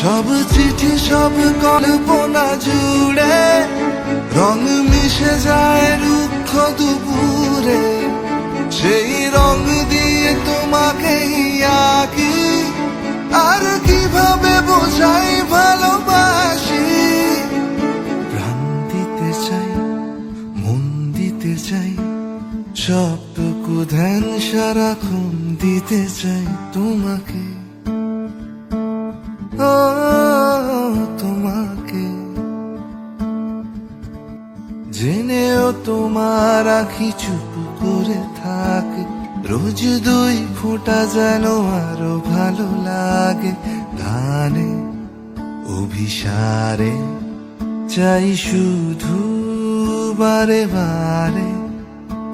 সব চিঠি সব কল্পনা জুড়ে রং মিশে যায় রুক্ষ দুপুরে, সেই রং দিয়ে তোমাকে আঁকি, আর কিভাবে বোঝাই ভালোবাসি। প্রাণ দিতে চাই, মন দিতে চাই, সবটুকু ধ্যান সারাক্ষণ দিতে চাই তোমাকে, ও তোমাকে। জেনেও তোমার আঁখি চুপ করে থাকে, রোজ দুই ফোঁটা যেন আরো ভালো লাগে। গানে অভিসারে চাই শুধু বারে বারে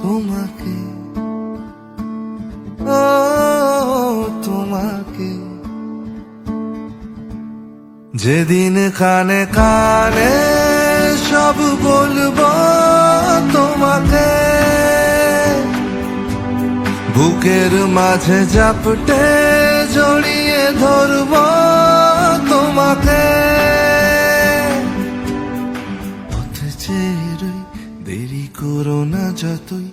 তোমাকে, ও তোমাকে। যেদিন কানে কানে সব বলবো তোমাকে, বুকের মাঝে জাপটে জড়িয়ে ধরবো তোমাকে। পথে চেয়ে রই, দেরি করো না যতই,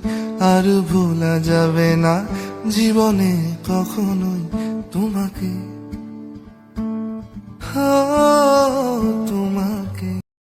আর ভোলা যাবে না জীবনে কখনোই তোমাকে, ও